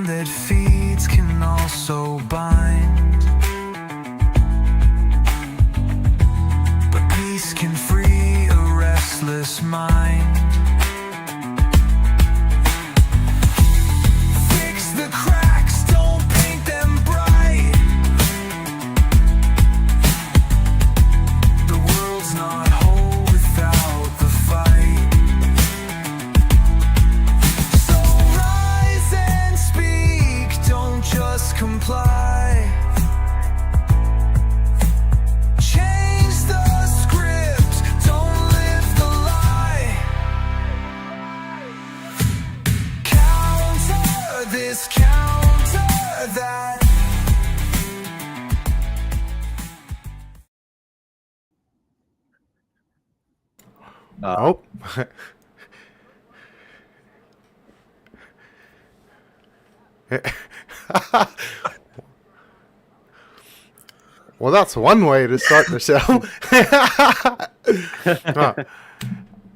that feeds can also bind, but peace can free a restless mind. Fix the cracks, don't paint them bright. The world's not whole without the fight. So rise and speak, don't just comply. Change the script, don't live the lie. Counter this, counter that. Oh. Well, that's one way to start the show.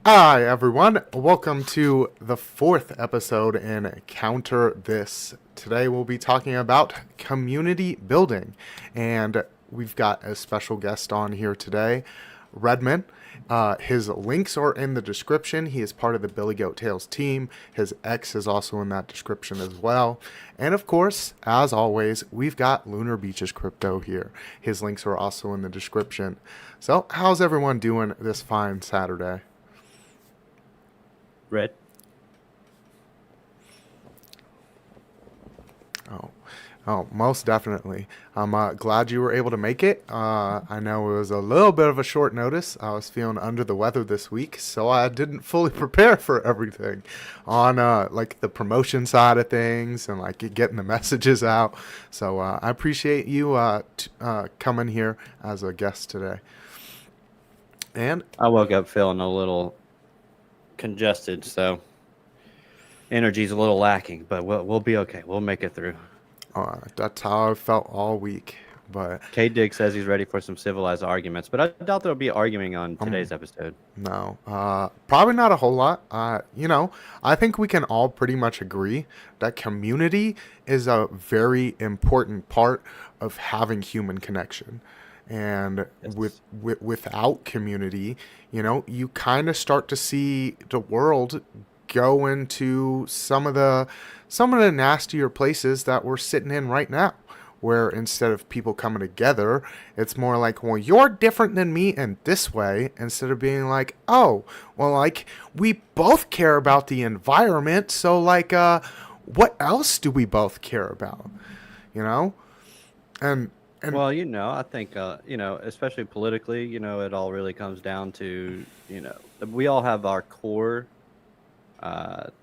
Hi, everyone. Welcome to the 4th episode in Counter This. Today we'll be talking about community building. And we've got a special guest on here today, Redmond. His links are in the description. He is part of the Billy Goat Tales team. His ex is also in that description as well. And of course, as always, we've got Lunar Beaches Crypto here. His links are also in the description. So, how's everyone doing this fine Saturday? Red. Oh, most definitely. I'm glad you were able to make it. I know it was a little bit of a short notice. I was feeling under the weather this week, so I didn't fully prepare for everything on like the promotion side of things and like getting the messages out. So I appreciate you coming here as a guest today. And I woke up feeling a little congested, so energy's a little lacking, but we'll be okay. We'll make it through. that's how I felt all week. But K-Dig says he's ready for some civilized arguments, but I doubt there'll be arguing on today's episode. No, probably not a whole lot. I think we can all pretty much agree that community is a very important part of having human connection. And Yes. without community, you kind of start to see the world go into some of the nastier places that we're sitting in right now, where instead of people coming together, it's more like, well, you're different than me in this way, instead of being like, oh, well, like, we both care about the environment, so like, what else do we both care about? And Well, I think, especially politically, it all really comes down to, we all have our core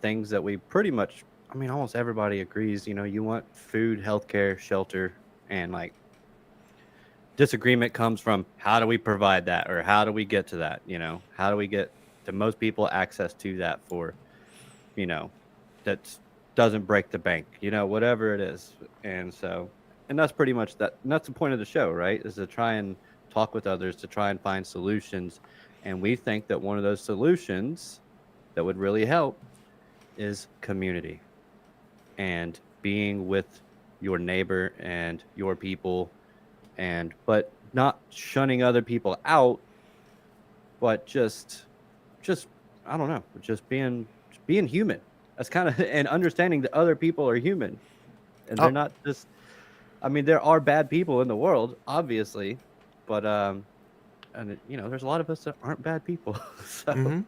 things that we pretty much, almost everybody agrees, you want food, healthcare, shelter, and like disagreement comes from how do we provide that or how do we get to that, how do we get to most people access to that for, that doesn't break the bank, whatever it is. And that's pretty much that. And that's the point of the show, right? Is to try and talk with others, to try and find solutions. And we think that one of those solutions that would really help is community and being with your neighbor and your people, but not shunning other people out, but just I don't know, just being human. That's kind of and understanding that other people are human and they're not just. There are bad people in the world, obviously, but there's a lot of us that aren't bad people. So. mm-hmm.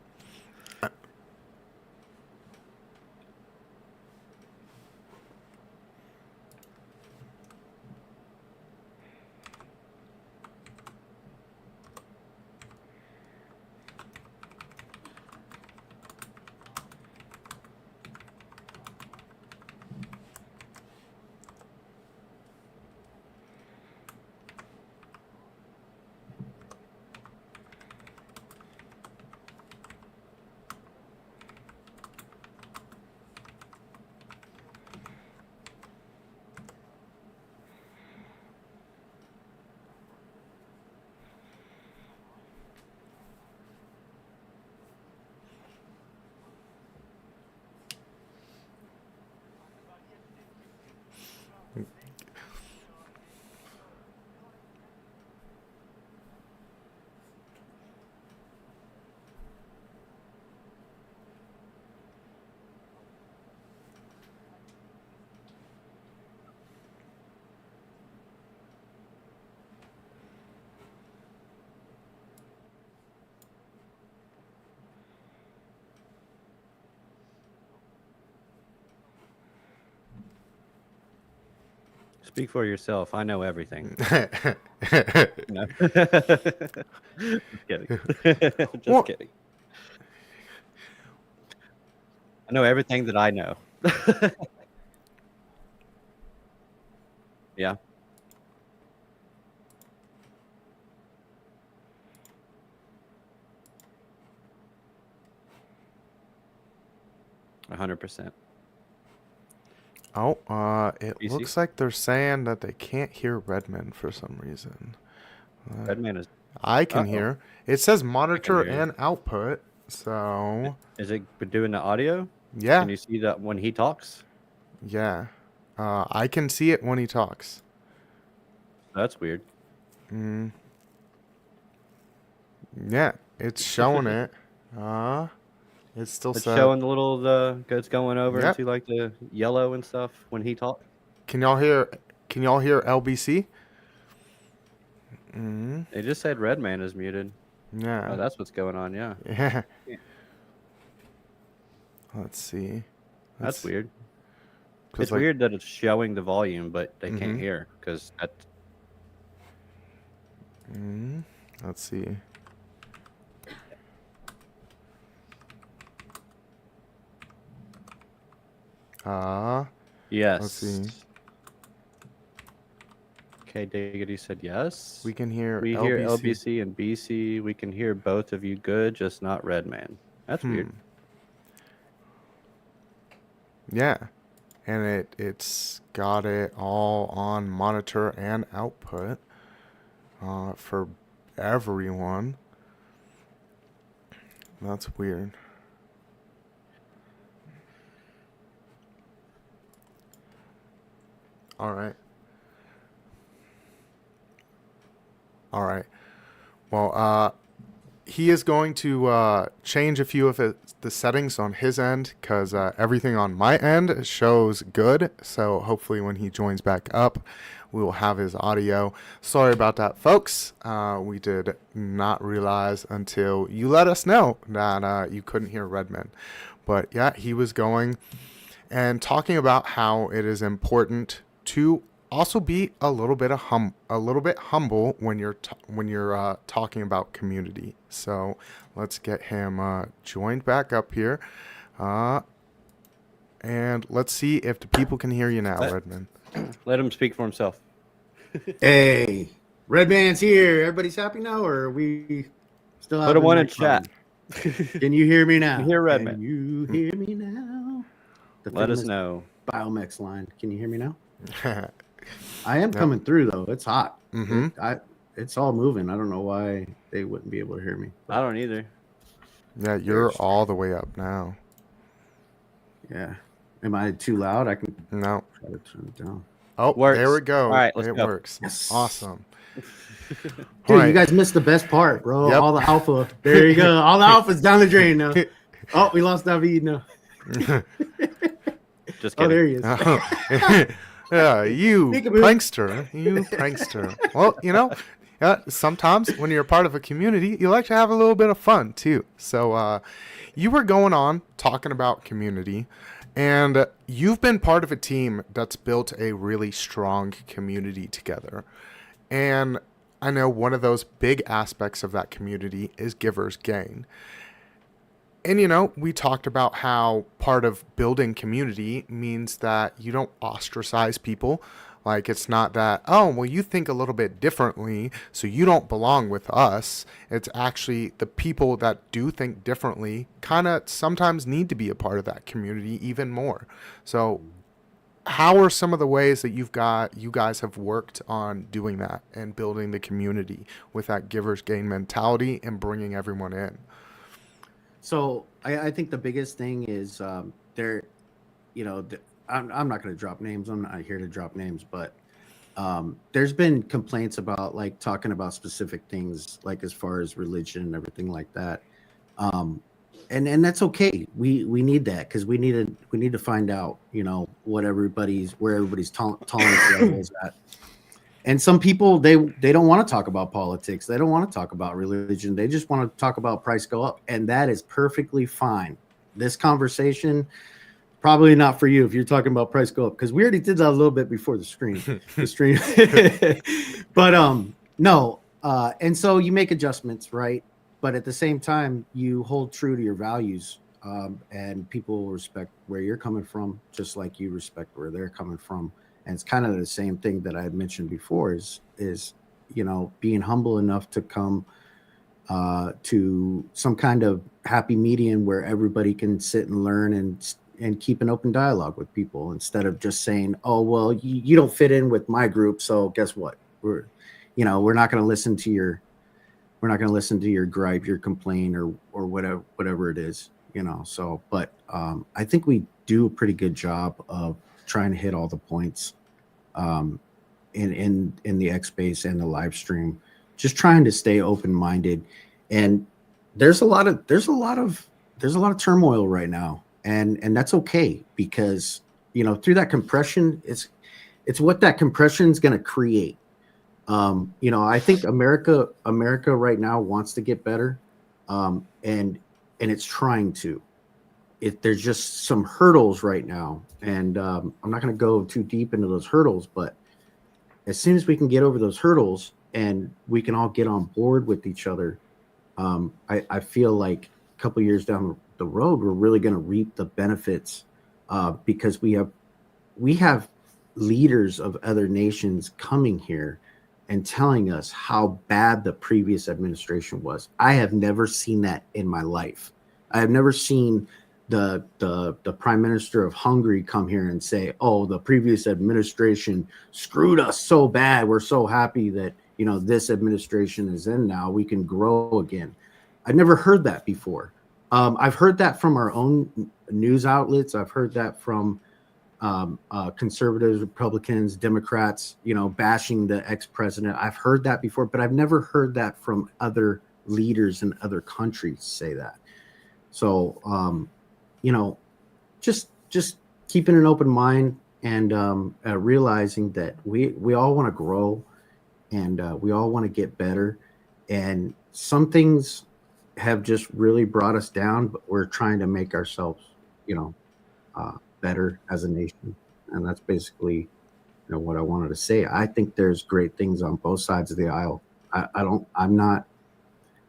Speak for yourself. I know everything. No. Just kidding. Just Well, kidding. I know everything that I know. Yeah, 100%. it BC? looks like they're saying that they can't hear Redmond for some reason. Redman is. I can Uh-oh. hear. It says I can monitor hear you. and output. So, Is it doing the audio? yeah, Can you see that when he talks? yeah. I can see it when he talks. That's weird. Mm, yeah, it's showing it. It still It's said, showing the little it's going over yep. into like the yellow and stuff when he talks. Can y'all hear? Can y'all hear LBC? Mm, It just said Redman is muted. Oh, yeah, that's what's going on. Yeah, yeah. Let's see. that's weird. Because It's weird that it's showing the volume, but they can't Mhm. hear because that. Let's see. Let's Yes. see. Okay, Diggity said yes. We can hear We hear LBC. LBC and BC. We can hear both of you good, just not Redman. That's weird. Yeah, and it's got it all on monitor and output for everyone. That's weird. All right. All right. Well, he is going to change a few of the settings on his end because everything on my end shows good. So hopefully when he joins back up, we will have his audio. Sorry about that, folks. We did not realize until you let us know that you couldn't hear Redmond. But yeah, he was going and talking about how it is important to also be a little bit humble when you're talking about community. So let's get him joined back up here, and let's see if the people can hear you now, Redmond. Let him speak for himself. Hey, Redman's here. Everybody's happy now, or are we still Put a one in chat. Can you hear me now? You hear Redman. Can you hear me now? The Let us famous know. Biomex line. Can you hear me now? I am coming through though. It's hot. It's all moving. I don't know why they wouldn't be able to hear me. I don't either. Yeah, you're all the way up now. Yeah. Am I too loud? I can No. try to turn it down. Oh, Works. there we go. All right, let's it go. works. Yes. Awesome. Dude, you guys missed the best part, bro. Yep. All the alpha. There you go. All the alpha's down the drain now. Oh, we lost David now. Just Oh, kidding. there he is. Yeah, you Peekaboo. prankster. You prankster. Well, sometimes when you're a part of a community, you like to have a little bit of fun too. So you were going on talking about community, and you've been part of a team that's built a really strong community together. And I know one of those big aspects of that community is givers gain. And we talked about how part of building community means that you don't ostracize people. Like, it's not that, oh, well, you think a little bit differently, so you don't belong with us. It's actually the people that do think differently kind of sometimes need to be a part of that community even more. So how are some of the ways that you guys have worked on doing that and building the community with that givers gain mentality and bringing everyone in? So I think the biggest thing is I'm not going to drop names. I'm not here to drop names, but there's been complaints about like talking about specific things, like as far as religion and everything like that. And that's okay. We need that because we need to find out, where everybody's tolerance level is at. And some people they don't want to talk about politics. They don't want to talk about religion. They just want to talk about price go up, and that is perfectly fine. This conversation, Probably not for you if you're talking about price go up, because we already did that a little bit before the stream. But no, and so you make adjustments, right? But at the same time, you hold true to your values, and people will respect where you're coming from, just like you respect where they're coming from. And it's kind of the same thing that I had mentioned before is being humble enough to come to some kind of happy median where everybody can sit and learn and keep an open dialogue with people, instead of just saying, oh well, you don't fit in with my group, so guess what, we're not going to listen to your gripe, your complaint, or whatever it is. So but I think we do a pretty good job of trying to hit all the points, um, in the X space and the live stream, just trying to stay open minded. And there's a lot of turmoil right now, and that's okay, because through that compression, it's what that compression is going to create. I think America right now wants to get better, and it's trying to. There's just some hurdles right now, and I'm not going to go too deep into those hurdles, but as soon as we can get over those hurdles and we can all get on board with each other, I feel like a couple years down the road, we're really going to reap the benefits, because we have leaders of other nations coming here and telling us how bad the previous administration was. I have never seen that in my life. I have never seen the prime minister of Hungary come here and say, "Oh, the previous administration screwed us so bad. We're so happy that this administration is in now. We can grow again." I've never heard that before. I've heard that from our own news outlets. I've heard that from conservatives, Republicans, Democrats, bashing the ex-president. I've heard that before, but I've never heard that from other leaders in other countries say that. So, just keeping an open mind, and realizing that we all want to grow, and we all want to get better. And some things have just really brought us down, but we're trying to make ourselves, better as a nation. And that's basically, what I wanted to say. I think there's great things on both sides of the aisle.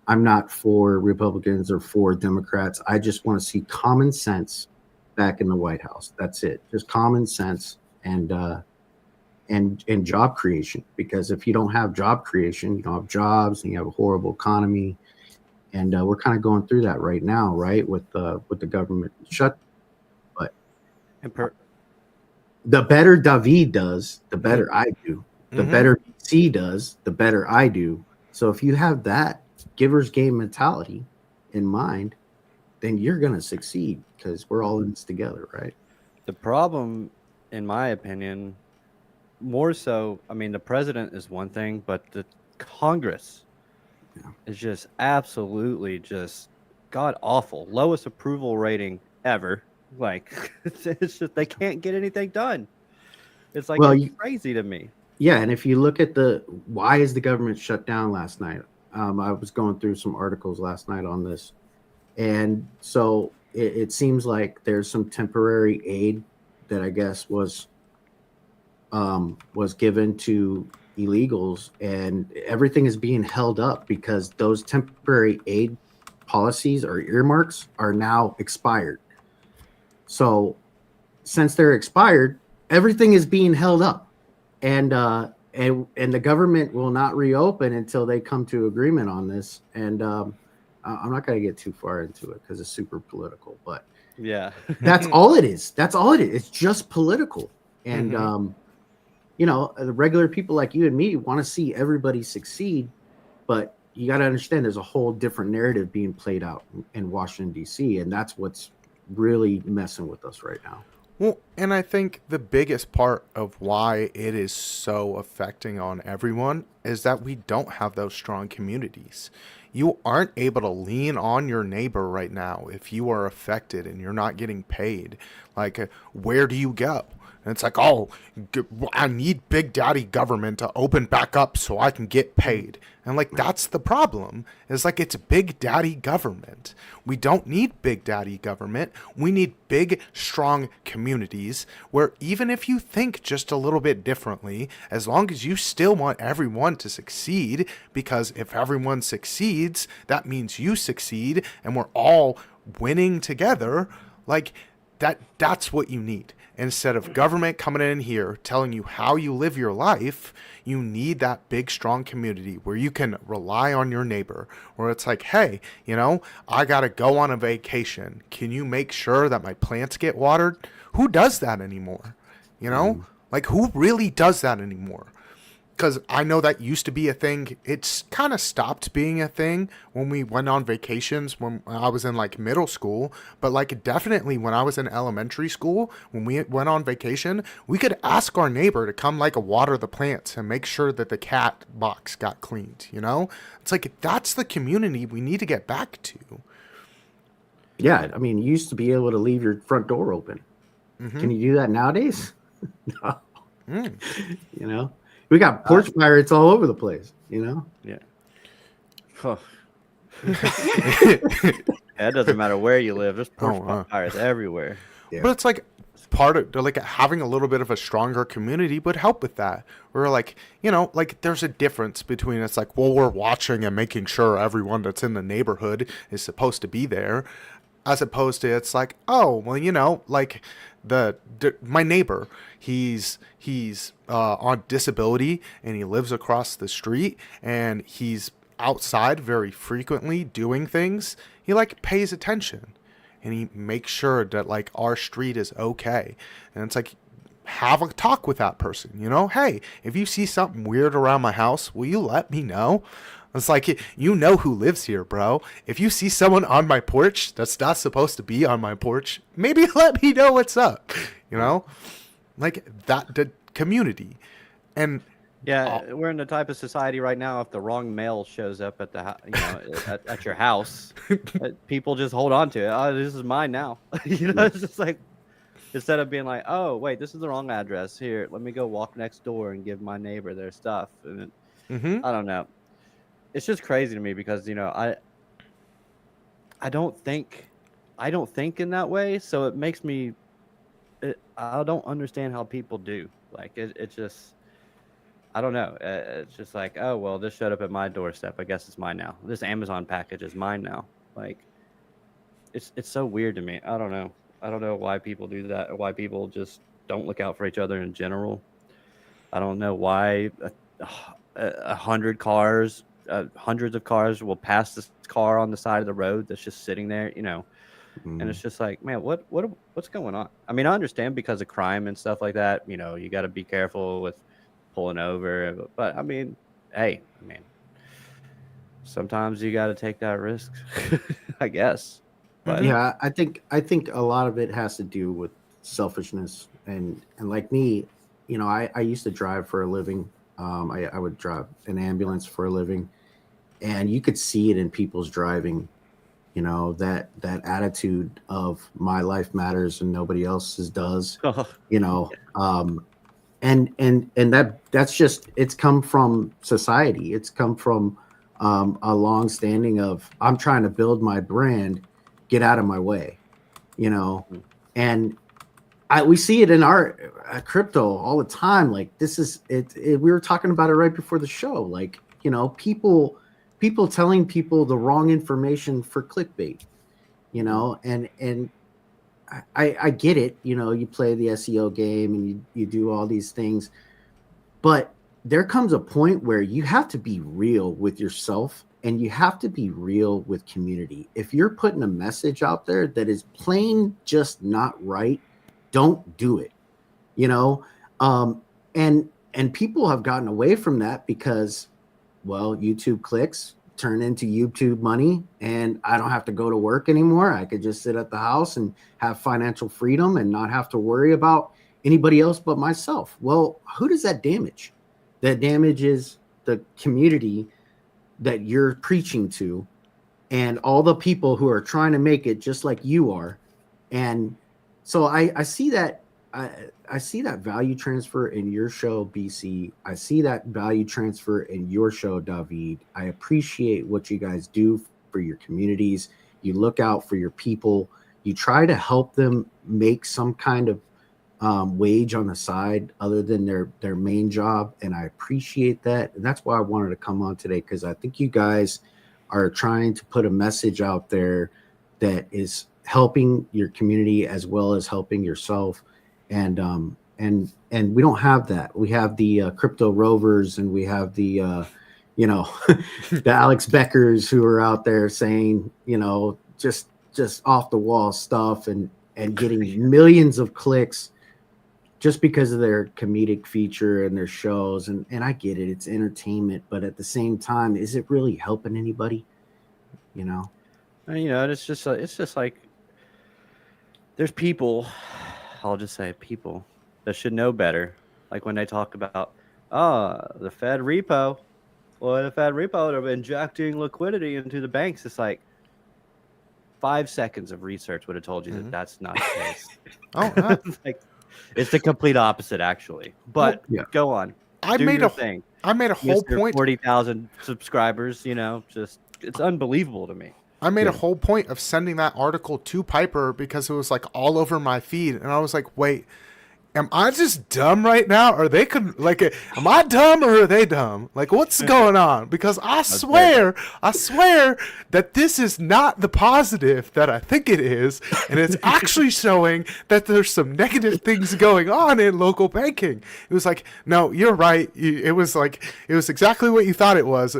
I'm not for Republicans or for Democrats. I just want to see common sense back in the White House. That's it. Just common sense, and job creation. Because if you don't have job creation, you don't have jobs, and you have a horrible economy. And we're kind of going through that right now, right, with the government shut. But And the better David does, the better I do. The Mhm. better C does, the better I do. So if you have that giver's game mentality in mind, then you're going to succeed, because we're all in this together, right? the problem, in my opinion, more so, I mean, the president is one thing, but the Congress Yeah. is just absolutely just god awful. Lowest approval rating ever. Like, it's just they can't get anything done. It's like, Well, it's crazy to me. yeah, and if you look at why is the government shut down last night? I was going through some articles last night on this, and so it seems like there's some temporary aid that I guess was given to illegals, and everything is being held up because those temporary aid policies or earmarks are now expired. So since they're expired, everything is being held up, and the government will not reopen until they come to agreement on this. And I'm not going to get too far into it because it's super political, but Yeah. that's all it is. That's all it is. It's just political. And the regular people like you and me want to see everybody succeed, but you got to understand there's a whole different narrative being played out in Washington, D.C., and that's what's really messing with us right now. Well, and I think the biggest part of why it is so affecting on everyone is that we don't have those strong communities. You aren't able to lean on your neighbor right now if you are affected and you're not getting paid. Like, where do you go? And it's like, oh, I need Big Daddy government to open back up so I can get paid. And like, that's the problem. It's like, it's Big Daddy government. We don't need Big Daddy government. We need big, strong communities where even if you think just a little bit differently, as long as you still want everyone to succeed, because if everyone succeeds, that means you succeed and we're all winning together. Like, that's what you need. Instead of government coming in here telling you how you live your life, you need that big, strong community where you can rely on your neighbor. Where it's like, hey, I got to go on a vacation. Can you make sure that my plants get watered? Who does that anymore? Like, who really does that anymore? Because I know that used to be a thing. It's kind of stopped being a thing when we went on vacations when I was in like middle school. But like definitely when I was in elementary school, when we went on vacation, we could ask our neighbor to come like water the plants and make sure that the cat box got cleaned. It's like that's the community we need to get back to. Yeah, I mean, you used to be able to leave your front door open. Can you do that nowadays? No. We got porch pirates all over the place, Yeah. Huh. It doesn't matter where you live. There's porch pirates everywhere. Yeah. But it's like part of like having a little bit of a stronger community would help with that. We're like, like there's a difference between it's like, well, we're watching and making sure everyone that's in the neighborhood is supposed to be there, as opposed to it's like, oh, well, like my neighbor, he's on disability and he lives across the street and he's outside very frequently doing things. He like pays attention and he makes sure that like our street is okay. And it's like, have a talk with that person, hey, if you see something weird around my house, will you let me know? It's like, who lives here, bro. If you see someone on my porch that's not supposed to be on my porch, maybe let me know what's up, like that, the community. And yeah, we're in the type of society right now. If the wrong mail shows up at the at your house, people just hold on to it. Oh, this is mine now. It's just like, instead of being like, oh wait, this is the wrong address. Here, let me go walk next door and give my neighbor their stuff. And I don't know. It's just crazy to me because I don't think in that way. So it makes me. I don't understand how people do. Like it just. I don't know. It's just like, oh, well, this showed up at my doorstep. I guess it's mine now. This Amazon package is mine now. Like, it's so weird to me. I don't know. I don't know why people do that or why people just don't look out for each other in general. I don't know why 100 cars, hundreds of cars will pass this car on the side of the road that's just sitting there, and it's just like, man, what's going on? I mean, I understand because of crime and stuff like that. You got to be careful with pulling over, but I mean, hey, sometimes you got to take that risk, I guess. But yeah, I think a lot of it has to do with selfishness and like me, I used to drive for a living. I would drive an ambulance for a living, and you could see it in people's driving, that attitude of my life matters and nobody else's does, and that's just, it's come from society. It's come from a long standing of, I'm trying to build my brand, get out of my way, and we see it in our crypto all the time. Like this is it. We were talking about it right before the show. Like, people telling people the wrong information for clickbait, and I get it. You play the SEO game and you do all these things, but there comes a point where you have to be real with yourself and you have to be real with community. If you're putting a message out there that is plain just not right, don't do it, and people have gotten away from that because, well, YouTube clicks turn into YouTube money and I don't have to go to work anymore. I could just sit at the house and have financial freedom and not have to worry about anybody else but myself. Well, who does that damage? That damages the community that you're preaching to and all the people who are trying to make it just like you are. And so I see that I see that value transfer in your show, BC. I see that value transfer in your show, David. I appreciate what you guys do for your communities. You look out for your people. You try to help them make some kind of wage on the side other than their main job, and I appreciate that. And that's why I wanted to come on today, because I think you guys are trying to put a message out there that is helping your community as well as helping yourself. And we don't have that. We have the crypto rovers, and we have the you know the Alex Beckers who are out there saying, just off the wall stuff, and getting millions of clicks just because of their comedic feature and their shows. And I get it, it's entertainment, but at the same time, is it really helping anybody? And, it's just like there's people, I'll just say people that should know better. Like when they talk about, the Fed repo, or the Fed repo, they're injecting liquidity into the banks. It's like 5 seconds of research would have told you that that's not the case. It's the complete opposite, actually. But go on. I made a whole point. 40,000 subscribers. It's unbelievable to me. I made a whole point of sending that article to Piper because it was like all over my feed, and I was like, wait, am I just dumb right now? Or am I dumb or are they dumb? Like, what's going on? Because I swear that this is not the positive that I think it is. And it's actually showing that there's some negative things going on in local banking. It was like, no, you're right. It was exactly what you thought it was.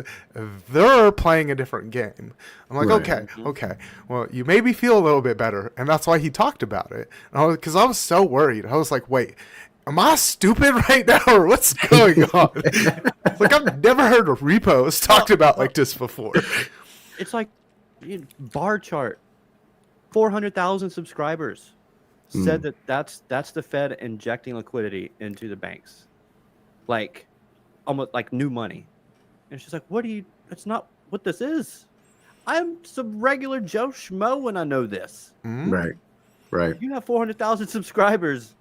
They're playing a different game. I'm like, okay. Well, you made me feel a little bit better. And that's why he talked about it. Because I was so worried. I was like, wait, am I stupid right now? Or what's going on? Like, I've never heard of repos talked about like this before. It's like bar chart, 400,000 subscribers said that's the Fed injecting liquidity into the banks. Like, almost like new money. And she's like, that's not what this is. I'm some regular Joe Schmo when I know this. Right. You have 400,000 subscribers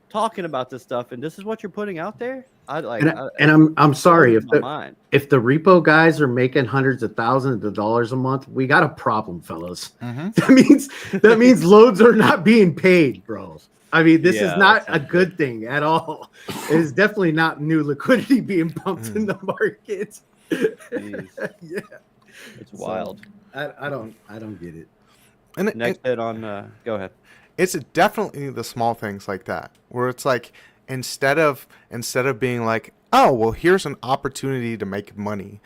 talking about this stuff, and this is what you're putting out there. I'm sorry if the repo guys are making hundreds of thousands of dollars a month, we got a problem, fellas. That means loads are not being paid, bro. I mean, this is not a good thing at all. It is definitely not new liquidity being pumped in the market. Yeah. It's wild. I don't get it. And next hit on go ahead. It's definitely the small things like that where it's like instead of being like, oh well, here's an opportunity to make money,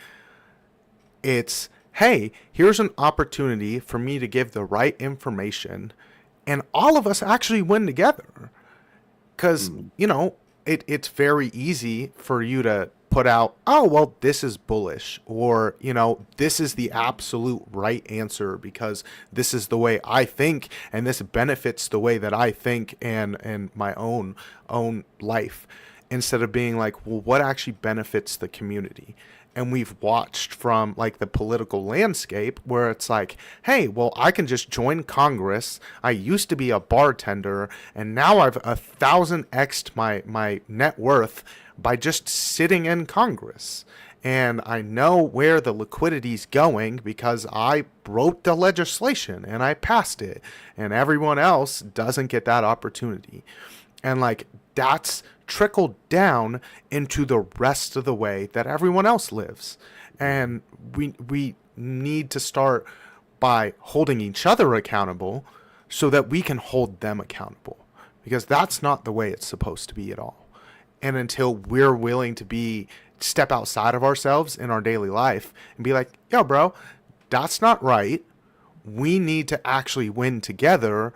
it's, hey, here's an opportunity for me to give the right information and all of us actually win together. Because it's very easy for you to put out, oh, well, this is bullish, or, this is the absolute right answer because this is the way I think and this benefits the way that I think and my own life, instead of being like, well, what actually benefits the community? And we've watched from like the political landscape where it's like, hey, well, I can just join Congress. I used to be a bartender and now I've 1,000x'd my net worth by just sitting in Congress. And I know where the liquidity's going because I wrote the legislation and I passed it, and everyone else doesn't get that opportunity. And like, that's trickled down into the rest of the way that everyone else lives. And we need to start by holding each other accountable so that we can hold them accountable, because that's not the way it's supposed to be at all. And until we're willing to step outside of ourselves in our daily life and be like, yo, bro, that's not right. We need to actually win together.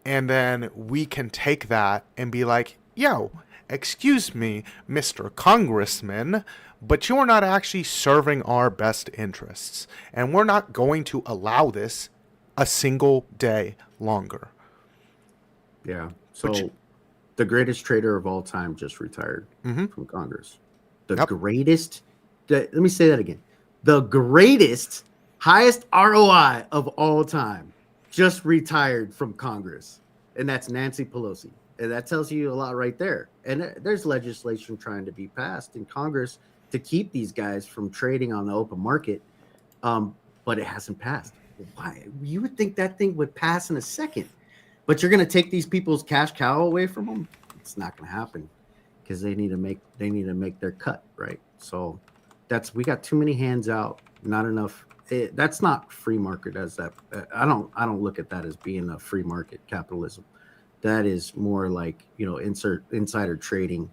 And then we can take that and be like, yo, excuse me, Mr. Congressman, but you're not actually serving our best interests. And we're not going to allow this a single day longer. Yeah. So the greatest trader of all time just retired from Congress. Greatest, let me say that again. The greatest, highest ROI of all time just retired from Congress. And that's Nancy Pelosi. And that tells you a lot right there. And there's legislation trying to be passed in Congress to keep these guys from trading on the open market, but it hasn't passed. Why? You would think that thing would pass in a second, but you're going to take these people's cash cow away from them. It's not going to happen because they need to make their cut, right? So we got too many hands out, not enough. That's not free market as that. I don't look at that as being a free market capitalism. That is more like, insider trading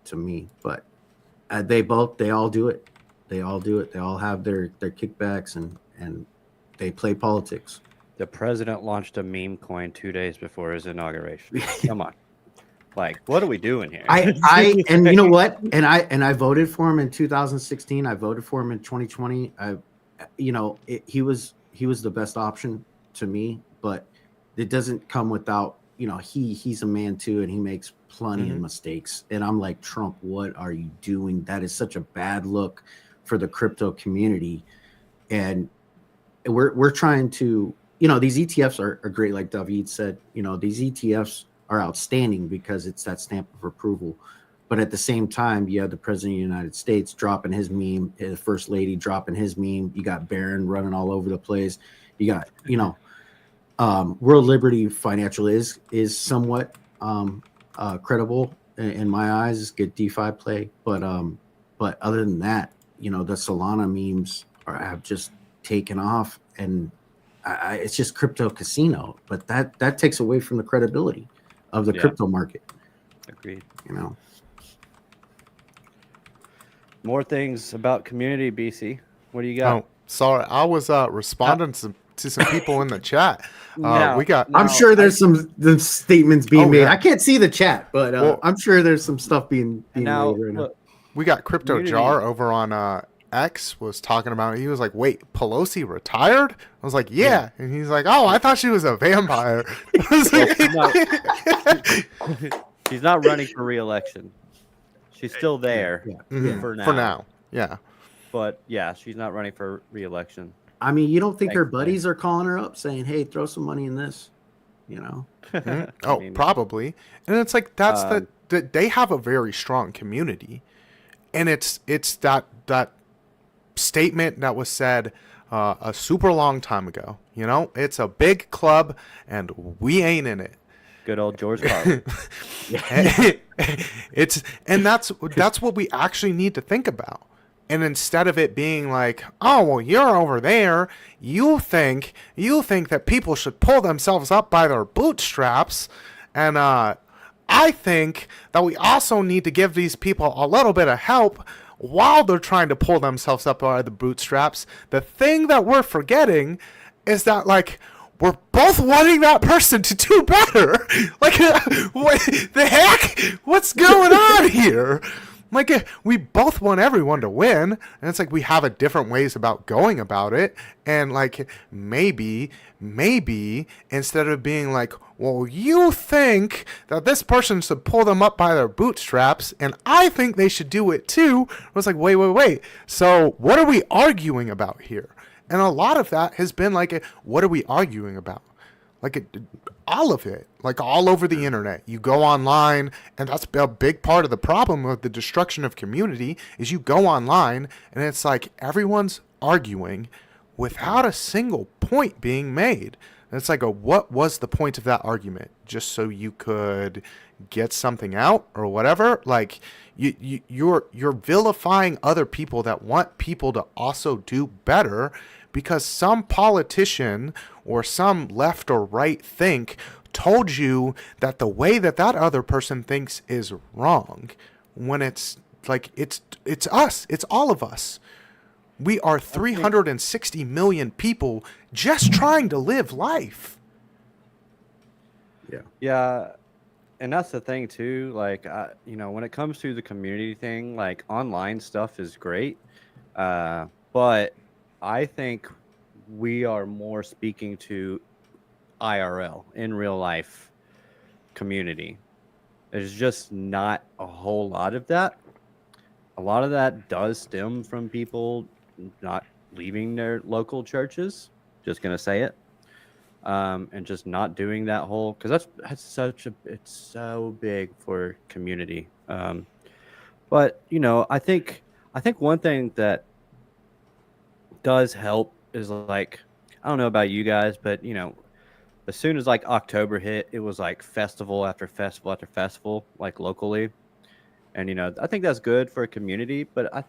to me. But they all do it. They all do it. They all have their kickbacks and they play politics. The president launched a meme coin 2 days before his inauguration. Come on. Like, what are we doing here? And you know what? And I voted for him in 2016. I voted for him in 2020. He was the best option to me, but it doesn't come without, he's a man too, and he makes plenty of mistakes. And I'm like, Trump, what are you doing? That is such a bad look for the crypto community. And we're trying to, these ETFs are great. Like David said, these ETFs are outstanding because it's that stamp of approval. But at the same time, you have the president of the United States dropping his meme, the first lady dropping his meme. You got Barron running all over the place. You got, World Liberty Financial is somewhat credible in my eyes. It's good DeFi play. But other than that, the Solana memes have just taken off, and it's just crypto casino. But that takes away from the credibility of the crypto market. Agreed. More things about community, BC. What do you got? Oh, sorry. I was responding to some people in the chat. I'm sure there's some statements being made. Yeah. I can't see the chat, but I'm sure there's some stuff being made right now. Look, We got Crypto Jar over on X was talking about it. He was like, wait, Pelosi retired? I was like, yeah. And he's like, oh, I thought she was a vampire. She's not running for re-election. She's still there for now. For now, yeah. But yeah, she's not running for re-election. I mean, you don't think her buddies are calling her up saying, hey, throw some money in this, Probably. And it's like, that's they have a very strong community. And it's that statement that was said a super long time ago. It's a big club and we ain't in it. Good old George Carlin. That's what we actually need to think about. And instead of it being like, oh, well, you're over there, you think that people should pull themselves up by their bootstraps, and I think that we also need to give these people a little bit of help while they're trying to pull themselves up by the bootstraps. The thing that we're forgetting is that, like, we're both wanting that person to do better. Like, what the heck? What's going on here? Like, we both want everyone to win, and it's like we have a different ways about going about it. And like, maybe instead of being like, well, you think that this person should pull them up by their bootstraps, and I think they should do it too. I was like, wait. So what are we arguing about here? And a lot of that has been like, what are we arguing about? Like, all of it, like all over the internet. You go online, and that's a big part of the problem of the destruction of community is you go online, and it's like everyone's arguing without a single point being made. And it's like, what was the point of that argument? Just so you could get something out or whatever? Like, you're vilifying other people that want people to also do better because some politician or some left or right think told you that the way that other person thinks is wrong, when it's like it's us, it's all of us. We are 360 million people just trying to live life. Yeah, and that's the thing too. Like, when it comes to the community thing, like online stuff is great, but I think we are more speaking to IRL, in real life community. There's just not a whole lot of that. A lot of that does stem from people not leaving their local churches. Just going to say it. and just not doing that whole, because that's such a, it's so big for community. But I think one thing that does help is like, I don't know about you guys, but as soon as like October hit, it was like festival after festival after festival, like locally. And I think that's good for a community, but I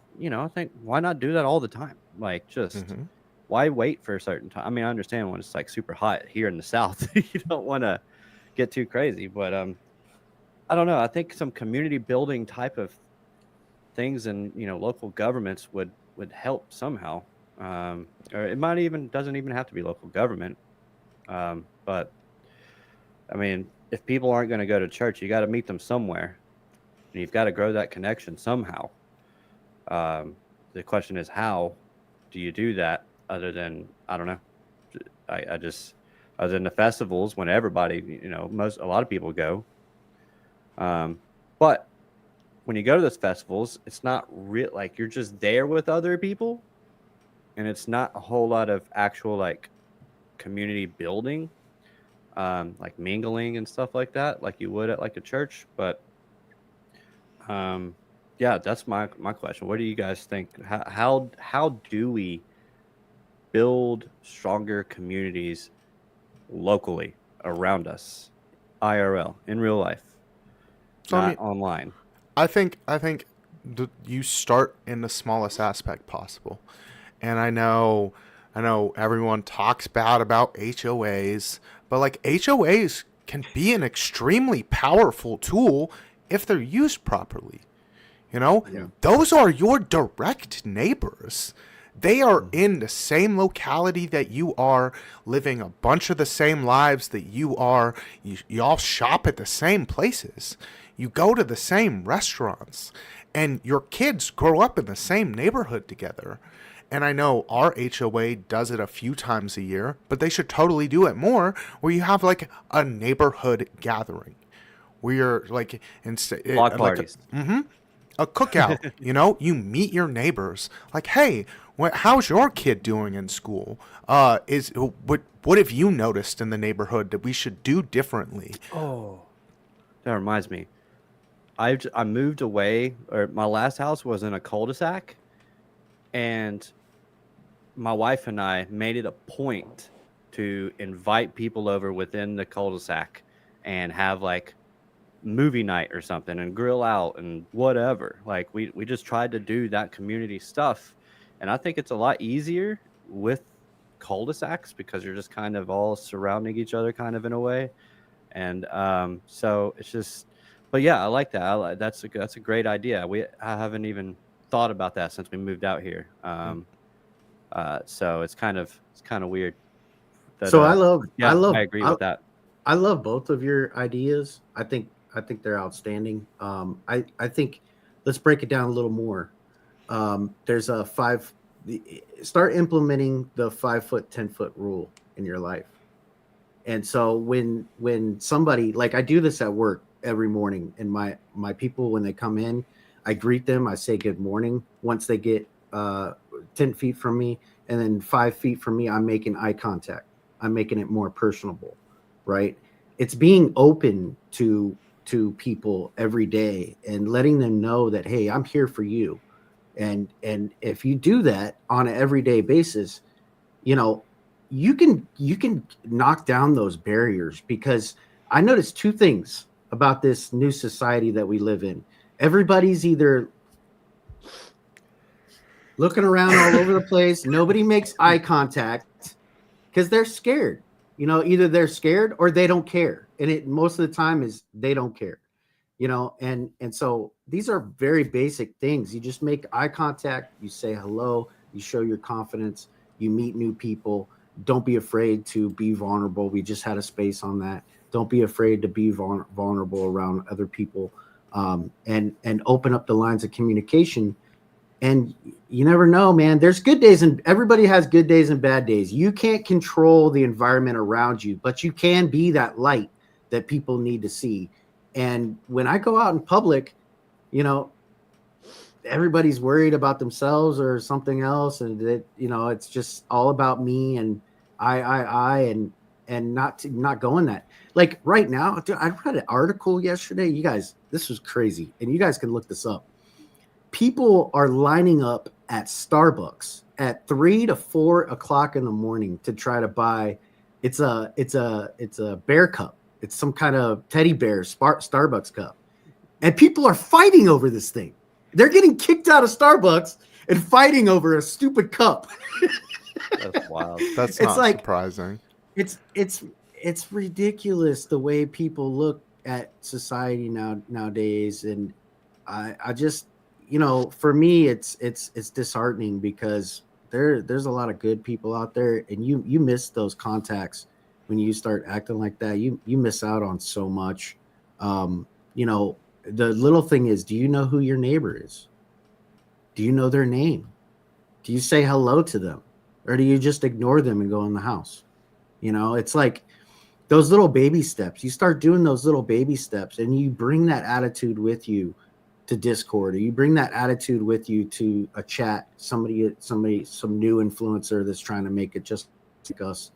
think why not do that all the time? Like, just Hmm. why wait for a certain time? I mean, I understand when it's like super hot here in the South, you don't want to get too crazy, but I don't know. I think some community building type of things and local governments would help somehow. Or it might even doesn't even have to be local government. But I mean, if people aren't going to go to church, you got to meet them somewhere, and you've got to grow that connection somehow. The question is, how do you do that? Other than, I don't know. I just, other than the festivals when everybody, a lot of people go. But when you go to those festivals, it's not real, like you're just there with other people, and it's not a whole lot of actual like community building, like mingling and stuff like that, like you would at like a church. But um, yeah, that's my question. What do you guys think? How do we build stronger communities locally around us, IRL, in real life, So I not mean, online? I think you start in the smallest aspect possible. And I know everyone talks bad about HOAs, but like HOAs can be an extremely powerful tool if they're used properly. You know, Yeah. those are your direct neighbors. They are Mhm. in the same locality that you are, living a bunch of the same lives that you are. You all shop at the same places. You go to the same restaurants. And your kids grow up in the same neighborhood together. And I know our HOA does it a few times a year, but they should totally do it more, where you have like a neighborhood gathering where you're like, instead, Block like, parties. a cookout. You meet your neighbors. Like, hey, how's your kid doing in school? Is what have you noticed in the neighborhood that we should do differently? Oh, that reminds me. I moved away, or my last house was in a cul-de-sac, and my wife and I made it a point to invite people over within the cul-de-sac and have like movie night or something and grill out and whatever. Like we just tried to do that community stuff. And I think it's a lot easier with cul-de-sacs because you're just kind of all surrounding each other kind of in a way. And so it's just, but yeah, I like that. That's a great idea. I haven't even thought about that since we moved out here. So it's kind of weird that So I love I yeah, I love agree with that. I love both of your ideas. I think they're outstanding. I think let's break it down a little more. There's a start implementing the 5 foot, 10 foot rule in your life. And so when somebody, like, I do this at work every morning, and my people, when they come in, I greet them, I say good morning. Once they get 10 feet from me, and then 5 feet from me, I'm making eye contact. I'm making it more personable, right? It's being open to people every day and letting them know that, hey, I'm here for you. And if you do that on an everyday basis, you know, you can knock down those barriers. Because I noticed two things about this new society that we live in. Everybody's either looking around all over the place, nobody makes eye contact because they're scared. Either they're scared or they don't care. And it most of the time is they don't care. And so these are very basic things. You just make eye contact, you say hello, you show your confidence, you meet new people. Don't be afraid to be vulnerable. We just had a space on that. Don't be afraid to be vulnerable around other people, and open up the lines of communication. And you never know, man. There's good days, and everybody has good days and bad days. You can't control the environment around you, but you can be that light that people need to see. And when I go out in public, you know, everybody's worried about themselves or something else, and it's just all about me and I. And and not going that. Like right now, dude, I read an article yesterday. You guys, this was crazy, and you guys can look this up. People are lining up at Starbucks at 3 to 4 o'clock in the morning to try to buy. It's a bear cup. It's some kind of teddy bear Starbucks cup, and people are fighting over this thing. They're getting kicked out of Starbucks and fighting over a stupid cup. That's wild. That's It's not like- surprising. It's ridiculous the way people look at society nowadays, and I just, for me it's disheartening because there's a lot of good people out there, and you miss those contacts when you start acting like that. You miss out on so much. The little thing is, do you know who your neighbor is? Do you know their name? Do you say hello to them, or do you just ignore them and go in the house? It's like those little baby steps. You start doing those little baby steps, and you bring that attitude with you to Discord, or you bring that attitude with you to a chat, some new influencer that's trying to make it just like us,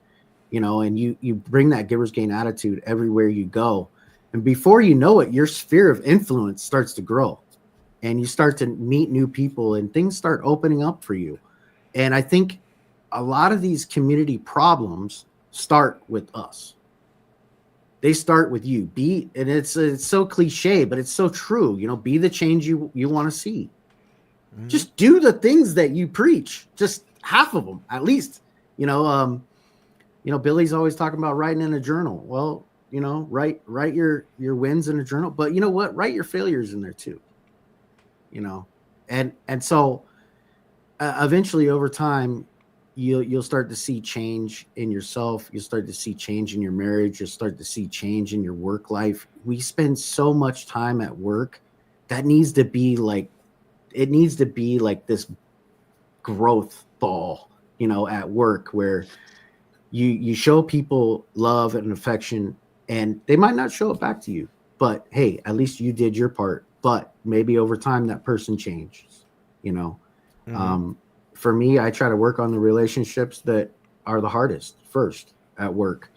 and you bring that giver's gain attitude everywhere you go. And before you know it, your sphere of influence starts to grow, and you start to meet new people, and things start opening up for you. And I think a lot of these community problems start with us. They start with you. And it's so cliche, but it's so true. Be the change you want to see. Mm-hmm. Just do the things that you preach. Just half of them, at least. Billy's always talking about writing in a journal. Well, write your wins in a journal, but you know what? Write your failures in there too. And so eventually over time, you'll start to see change in yourself. You'll start to see change in your marriage. You'll start to see change in your work life. We spend so much time at work. That needs to be like this growth ball, at work, where you show people love and affection, and they might not show it back to you, but hey, at least you did your part. But maybe over time that person changes, Mm-hmm. For me, I try to work on the relationships that are the hardest first at work,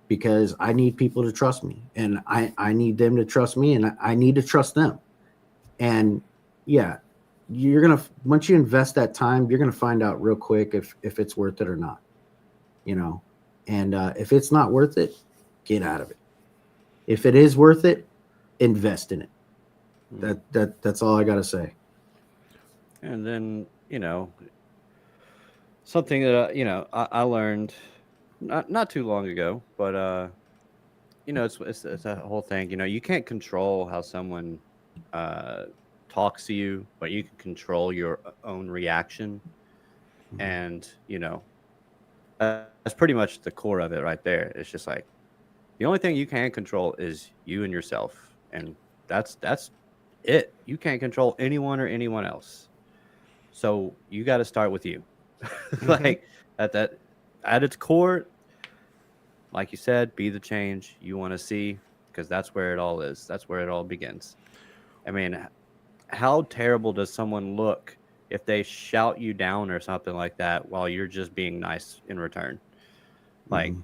because I need people to trust me, and I need them to trust me, and I need to trust them. And yeah, once you invest that time, you're going to find out real quick if it's worth it or not, and if it's not worth it, get out of it. If it is worth it, invest in it. That's all I got to say. And then, something that I learned not too long ago, but it's a whole thing. You can't control how someone talks to you, but you can control your own reaction. Mm-hmm. And that's pretty much the core of it right there. It's just like the only thing you can control is you and yourself, and that's it. You can't control anyone or anyone else. So you got to start with you. Like at its core, like you said, be the change you want to see, because that's where it all is. That's where it all begins. I mean, how terrible does someone look if they shout you down or something like that while you're just being nice in return? Like,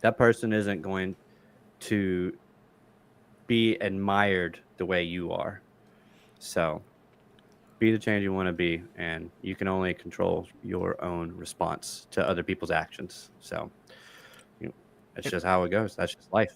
that person isn't going to be admired the way you are. So be the change you want to be, and you can only control your own response to other people's actions. So it's just how it goes. That's just life.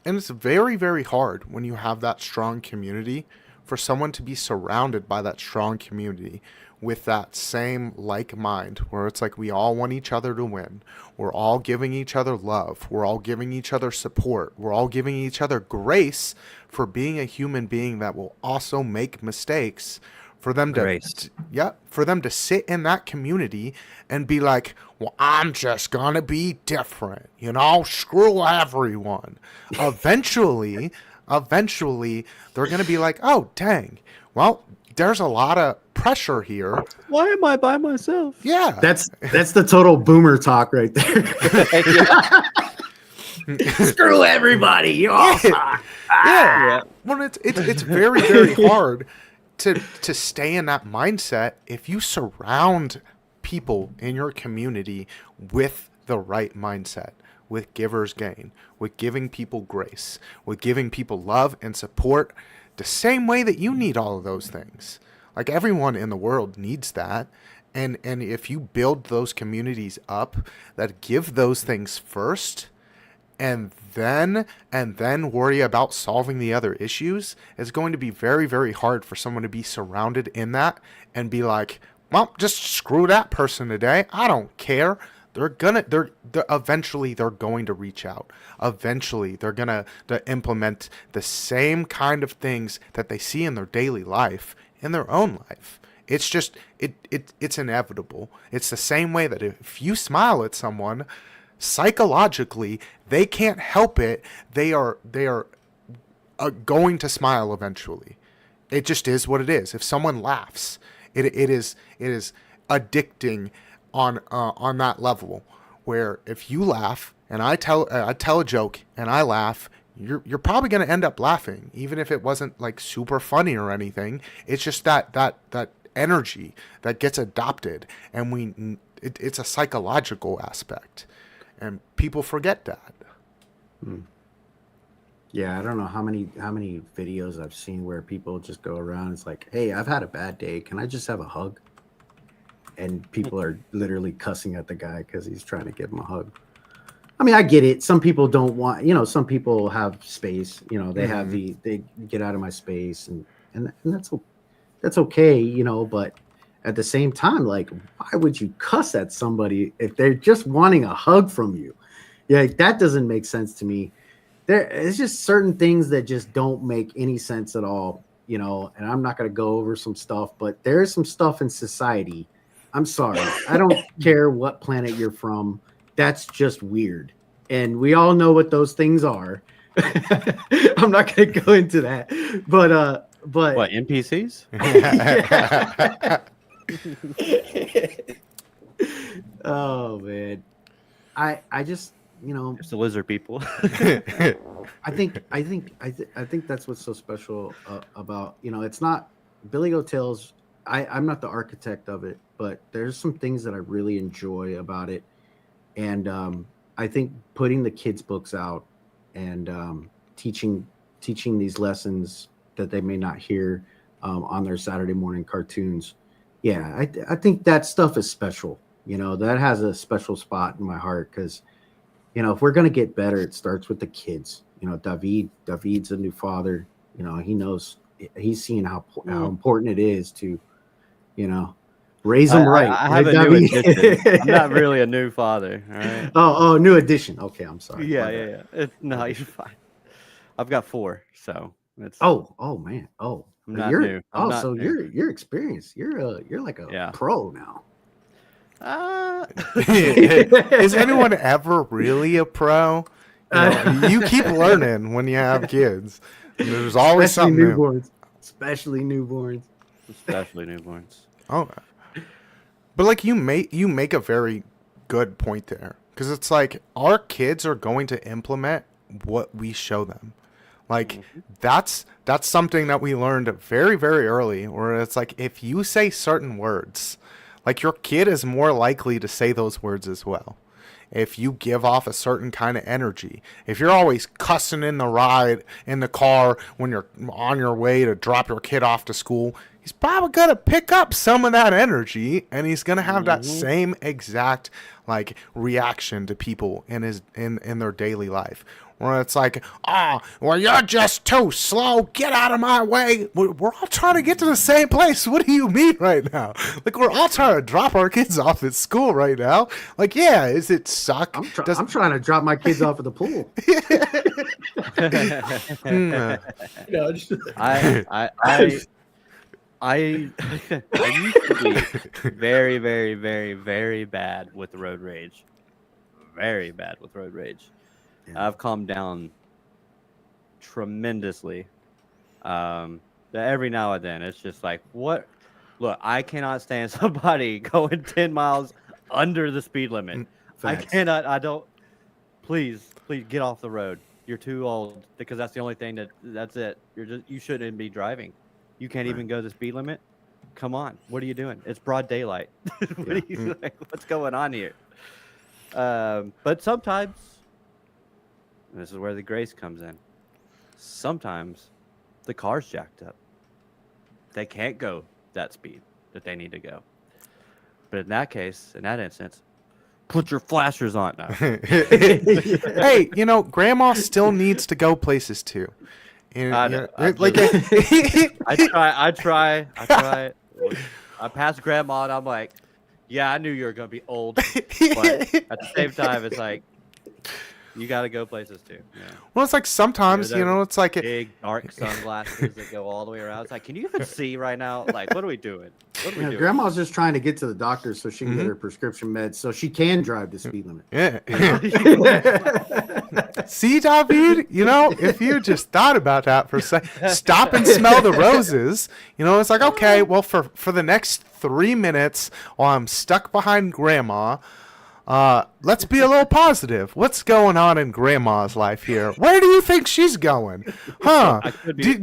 And it's very, very hard when you have that strong community for someone to be surrounded by that strong community with that same like mind, where it's like we all want each other to win. We're all giving each other love. We're all giving each other support. We're all giving each other grace for being a human being that will also make mistakes. For them to sit in that community and be like, well, I'm just gonna be different, screw everyone. Eventually they're gonna be like, oh dang, well, there's a lot of pressure here. Why am I by myself? Yeah, that's the total boomer talk right there. Screw everybody, you all suck. Yeah. Well, it's very, very hard to stay in that mindset if you surround people in your community with the right mindset, with givers gain, with giving people grace, with giving people love and support the same way that you need all of those things. Like everyone in the world needs that. And if you build those communities up that give those things first, and then worry about solving the other issues, it's going to be very, very hard for someone to be surrounded in that and be like, well, just screw that person today. I don't care. They're eventually they're going to reach out. Eventually they're gonna to implement the same kind of things that they see in their daily life in their own life. It's just it's inevitable. It's the same way that if you smile at someone, psychologically they can't help it. They are going to smile eventually. It just is what it is. If someone laughs, it is addicting on that level. Where if you laugh and I tell a joke and I laugh, you're probably going to end up laughing, even if it wasn't like super funny or anything. It's just that energy that gets adopted, and it's a psychological aspect, and people forget that. Yeah, I don't know how many videos I've seen where people just go around. It's like, hey, I've had a bad day. Can I just have a hug? And people are literally cussing at the guy because he's trying to give him a hug. I mean, I get it. Some people don't want, some people have space. They have they get out of my space, and that's okay. But at the same time, like, why would you cuss at somebody if they're just wanting a hug from you? Yeah, that doesn't make sense to me. It's just certain things that just don't make any sense at all. And I'm not going to go over some stuff, but there's some stuff in society. I'm sorry. I don't care what planet you're from. That's just weird. And we all know what those things are. I'm not going to go into that. But What, NPCs? Oh man. I just, Just the lizard people. I think that's what's so special about, it's not Billy Goat Tales. I'm not the architect of it, but there's some things that I really enjoy about it. And I think putting the kids' books out and teaching these lessons that they may not hear on their Saturday morning cartoons. Yeah, I think that stuff is special. That has a special spot in my heart because, if we're going to get better, it starts with the kids. David's a new father. He knows, he's seeing how important it is to, raise them right. I have a new addition. I'm not really a new father. All right. Oh, new addition. Okay, I'm sorry. Yeah. No, you're fine. I've got 4, so it's. Oh man. Oh, I'm not new. I'm not so new. you're experienced. You're like a pro now. Is anyone ever really a pro? You keep learning when you have kids. There's always Especially something newborns. new. Especially newborns. Especially newborns. Oh, but like you make a very good point there, because it's like our kids are going to implement what we show them. Like that's something that we learned very, very early, where it's like if you say certain words, like your kid is more likely to say those words as well. If you give off a certain kind of energy, if you're always cussing in the car when you're on your way to drop your kid off to school, he's probably going to pick up some of that energy, and he's going to have that same exact like reaction to people in their daily life. Where it's like, well, you're just too slow. Get out of my way. We're all trying to get to the same place. What do you mean right now? Like, we're all trying to drop our kids off at school right now. Like, yeah, is it suck? I'm trying to drop my kids off at the pool. I used to be very, very, very, very bad with road rage. Very bad with road rage. I've calmed down tremendously. Every now and then, it's just like, what? Look, I cannot stand somebody going 10 miles under the speed limit. Facts. I cannot. I don't. Please get off the road. You're too old, because that's the only thing that's it. You shouldn't be driving. You can't even go the speed limit. Come on, what are you doing? It's broad daylight. What's going on here? But sometimes and this is where the grace comes in. Sometimes the car's jacked up. They can't go that speed that they need to go. But in that case, in that instance, put your flashers on now. Hey, grandma still needs to go places too. I And, know. like, I try. I pass grandma and I'm like, yeah, I knew you were gonna be old, but at the same time, it's like you got to go places too. Yeah. well, it's like sometimes, Those it's like, big dark sunglasses that go all the way around. It's like, can you even see right now? Like, what are we doing? What are we doing? Grandma's just trying to get to the doctor so she can Mm-hmm. get her prescription meds so she can drive the speed limit. yeah. See, David, if you just thought about that for a second, stop and smell the roses. It's like, okay, well, for the next 3 minutes while I'm stuck behind grandma, let's be a little positive. What's going on in grandma's life here? Where do you think she's going? Huh? I could be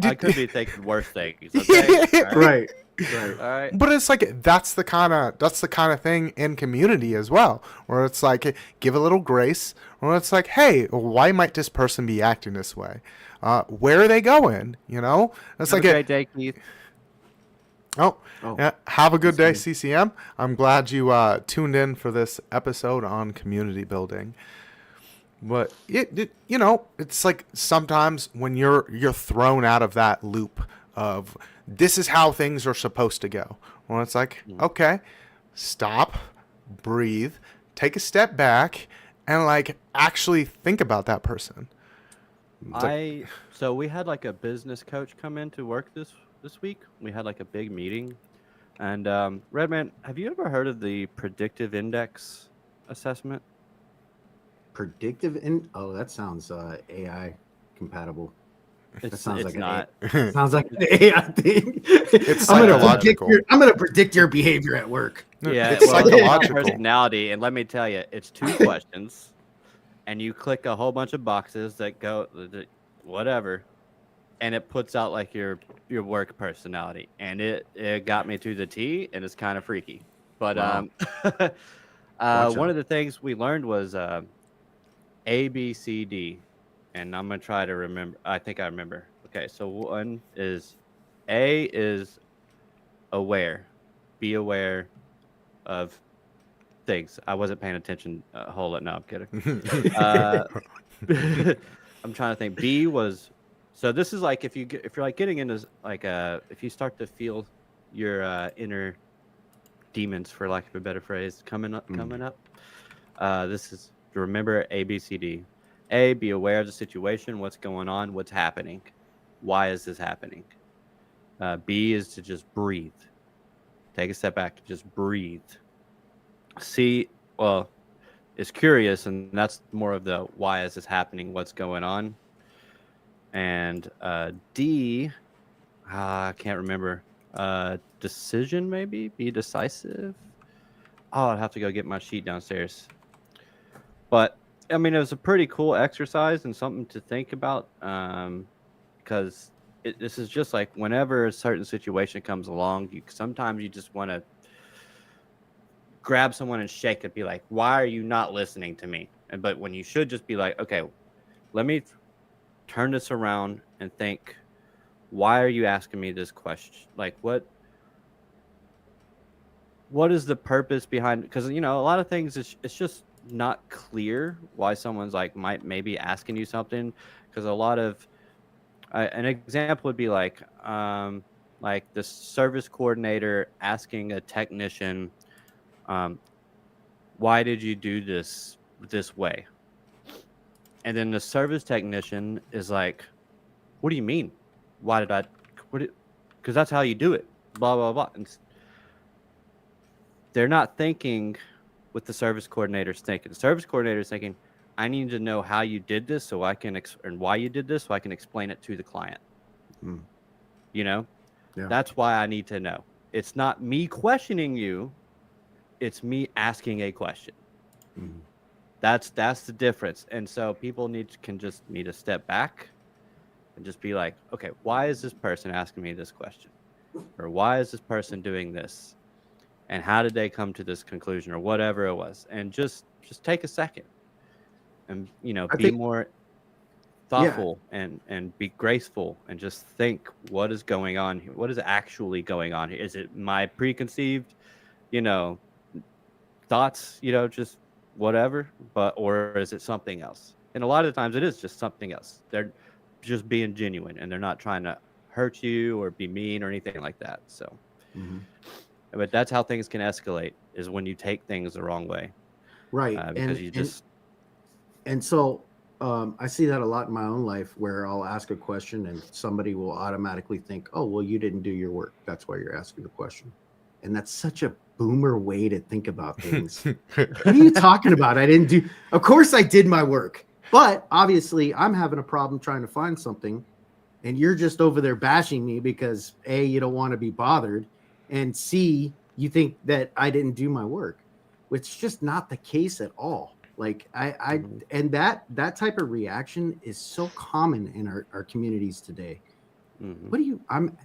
thinking worse things. Okay? Right. All right. But it's like that's the kind of thing in community as well, where it's like give a little grace, or it's like, hey, why might this person be acting this way? Where are they going? It's Have like a great day, Keith. Oh, Oh, yeah. Have a good day, that's CCM. I'm glad you tuned in for this episode on community building. But it's like sometimes when you're thrown out of that loop of this is how things are supposed to go. Well, it's like, okay, stop, breathe, take a step back, and like actually think about that person. So we had like a business coach come in to work this week. We had like a big meeting, and Redman, have you ever heard of the predictive index assessment? predictive that sounds AI compatible. It's sounds like not. Sounds like an AI thing. It's I'm psychological. gonna predict your behavior at work. Yeah, It's well, psychological. personality, and let me tell you, it's 2 questions, and you click a whole bunch of boxes that go whatever, and it puts out like your work personality, and it got me to the T, and it's kind of freaky. But Wow. one of the things we learned was A, B, C, D, and I'm gonna try to remember. I think I remember. Okay, so one is A is aware, be aware of things. I wasn't paying attention a whole lot. No, I'm kidding. I'm trying to think. B was, so this is like if you're like getting into like if you start to feel your inner demons, for lack of a better phrase, coming up. This is to remember A, B, C, D. A, be aware of the situation, what's going on, what's happening, why is this happening. B is to just breathe. Take a step back, just breathe. C, well, is curious, and that's more of the why is this happening, what's going on. And D, I can't remember. Decision, maybe? Be decisive? Oh, I'd have to go get my sheet downstairs. But, I mean, it was a pretty cool exercise and something to think about, because this is just like whenever a certain situation comes along, sometimes you just want to grab someone and shake it, be like, why are you not listening to me? But when you should just be like, okay, let me turn this around and think, why are you asking me this question? Like, what is the purpose behind, because a lot of things it's just not clear why someone's maybe asking you something, because a lot of an example would be like the service coordinator asking a technician, why did you do this way? And then the service technician is like, what do you mean? Why did I? Because that's how you do it. Blah blah blah. And they're not thinking what the service coordinator's thinking. The service coordinator's thinking, I need to know how you did this so I can and why you did this so I can explain it to the client. Yeah. That's why I need to know. It's not me questioning you. It's me asking a question. That's the difference. And so people can just need to step back and just be like, okay, why is this person asking me this question? Or why is this person doing this? And how did they come to this conclusion, or whatever it was? And just take a second and, be more thoughtful and be graceful and just think what is going on here. What is actually going on here? Is it my preconceived, you know, thoughts, just whatever, or is it something else? And a lot of the times it is just something else. They're just being genuine and they're not trying to hurt you or be mean or anything like that. So, but that's how things can escalate, is when you take things the wrong way. Right. Because you just. And so I see that a lot in my own life, where I'll ask a question and somebody will automatically think, oh, well, you didn't do your work. That's why you're asking the question. And that's such a boomer way to think about things. What are you talking about? I didn't do. Of course I did my work. But obviously I'm having a problem trying to find something. And you're just over there bashing me because A, you don't want to be bothered. And C, you think that I didn't do my work, which is just not the case at all. Like and that type of reaction is so common in our communities today. I'm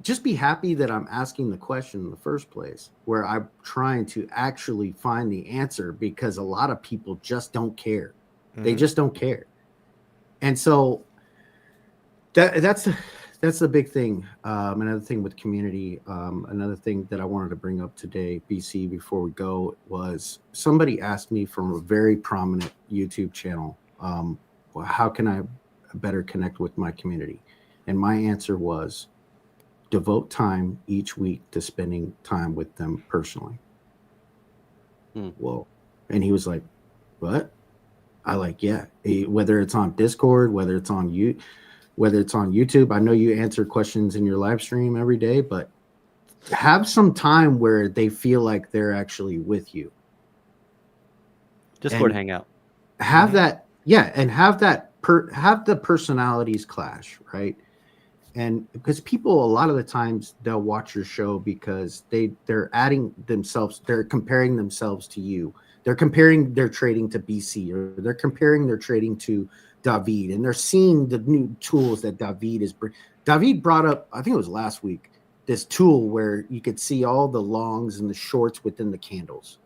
just be happy that I'm asking the question in the first place, where I'm trying to actually find the answer, because a lot of people just don't care. They just don't care. And so that's the big thing. Another thing with community, another thing that I wanted to bring up today, BC, before we go, was somebody asked me from a very prominent YouTube channel, how can I better connect with my community? And my answer was, devote time each week to spending time with them personally. Whoa. And he was like, what? I like, yeah. Whether it's on Discord, whether it's on YouTube. I know you answer questions in your live stream every day, but have some time where they feel like they're actually with you. Discord hangout. Have that, yeah, and have the personalities clash, right? And because people, a lot of the times, they'll watch your show because they're comparing themselves to you. They're comparing their trading to BC, or they're comparing their trading to David, and they're seeing the new tools that David is bringing. David brought up, I think it was last week, this tool where you could see all the longs and the shorts within the candles.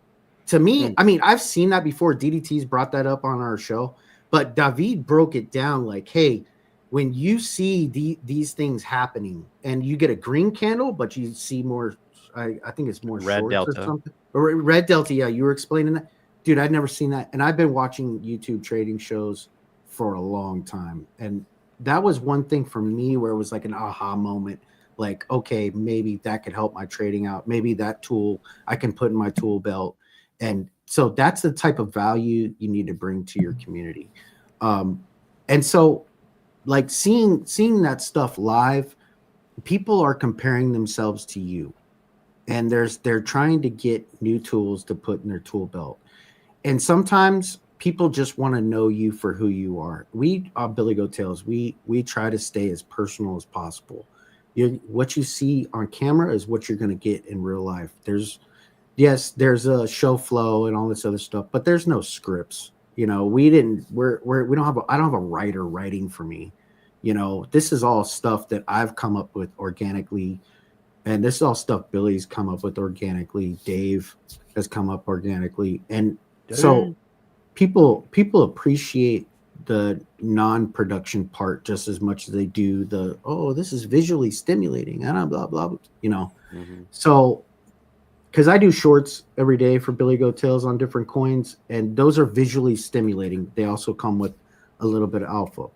To me, I mean, I've seen that before. DDT's brought that up on our show, but David broke it down like, hey, when you see these things happening and you get a green candle, but you see more, I think it's more red shorts delta or something. Or red delta, yeah, you were explaining that. Dude, I'd never seen that. And I've been watching YouTube trading shows for a long time. And that was one thing for me where it was like an aha moment. Like, okay, maybe that could help my trading out. Maybe that tool I can put in my tool belt. And so that's the type of value you need to bring to your community. And so, like, seeing that stuff live, people are comparing themselves to you. And they're trying to get new tools to put in their tool belt. And sometimes people just want to know you for who you are. We, Billy Goat Tales, we try to stay as personal as possible. What you see on camera is what you're going to get in real life. There's a show flow and all this other stuff, but there's no scripts. I don't have a writer writing for me. This is all stuff that I've come up with organically. And this is all stuff Billy's come up with organically. Dave has come up organically. And so people appreciate the non-production part just as much as they do this is visually stimulating and blah, blah, blah, So, because I do shorts every day for Billy Goat Tales on different coins, and those are visually stimulating. They also come with a little bit of alpha.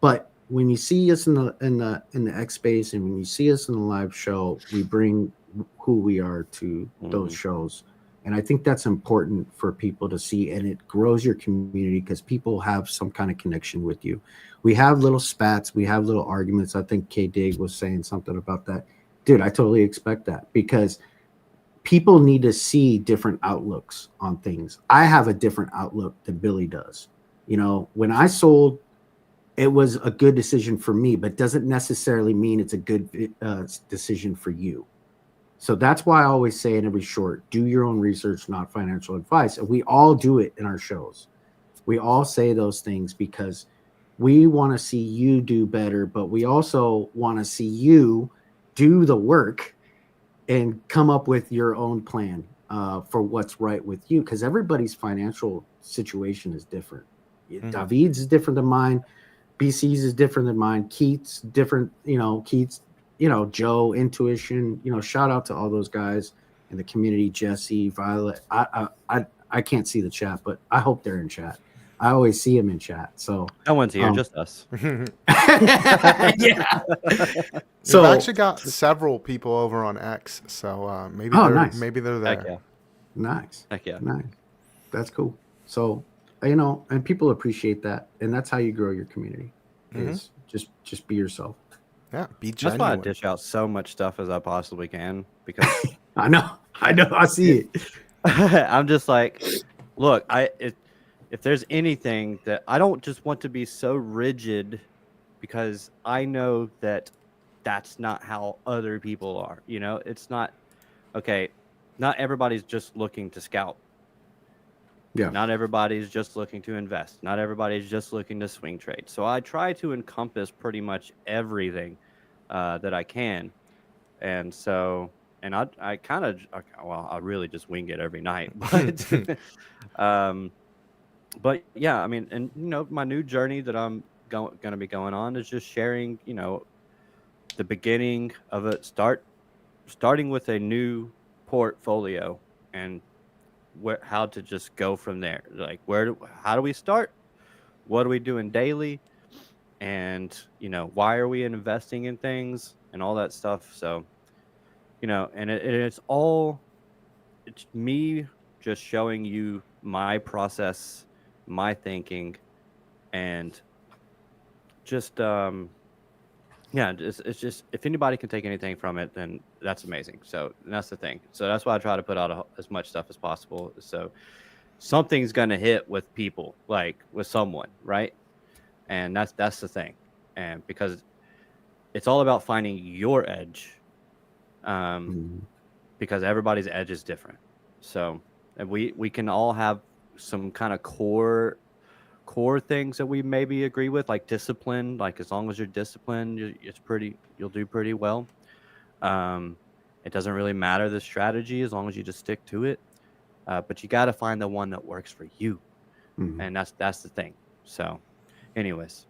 But when you see us in the X space, and when you see us in the live show, we bring who we are to those shows. And I think that's important for people to see, and it grows your community because people have some kind of connection with you. We have little spats, we have little arguments. I think K Dig was saying something about that. Dude, I totally expect that, because people need to see different outlooks on things. I have a different outlook than Billy does. When I sold, it was a good decision for me, but doesn't necessarily mean it's a good decision for you. So that's why I always say in every short, do your own research, not financial advice. And we all do it in our shows. We all say those things because we want to see you do better, but we also want to see you do the work and come up with your own plan for what's right with you, because everybody's financial situation is different. David's is different than mine. BC's is different than mine. Keith's different, Keith's, Joe, Intuition, shout out to all those guys in the community, Jesse, Violet. I can't see the chat, but I hope they're in chat. I always see them in chat. So No one's here, just us. yeah. So So we've actually got several people over on X, so maybe Oh, they're nice. maybe they're Heck there. yeah. nice. Heck yeah. Nice. That's cool. So, and people appreciate that. And that's how you grow your community is just be yourself. Yeah, be That's why I genuine. dish out so much stuff as I possibly can because I know. I see it. I'm just like, look, if there's anything that I don't just want to be so rigid because I know that that's not how other people are. It's not okay. Not everybody's just looking to scout. Yeah. Not everybody's just looking to invest. Not everybody's just looking to swing trade. So I try to encompass pretty much everything that I can. And so, and I kind of, well, I really just wing it every night. Um, but yeah, I mean, and my new journey that I'm going to be going on is just sharing, the beginning of starting with a new portfolio and how to just go from there. Like how do we start? What are we doing daily? And why are we investing in things and all that stuff? So and it's me just showing you my process, my thinking, and just yeah, it's just if anybody can take anything from it, then that's amazing. So that's the thing. So that's why I try to put out as much stuff as possible. So something's gonna hit with people, like with someone, right? And that's the thing. And because it's all about finding your edge, because everybody's edge is different. So and we can all have some kind of core things that we maybe agree with, like discipline. Like as long as you're disciplined, you'll do pretty well. It doesn't really matter the strategy as long as you just stick to it. But you got to find the one that works for you, and that's the thing. So, anyways,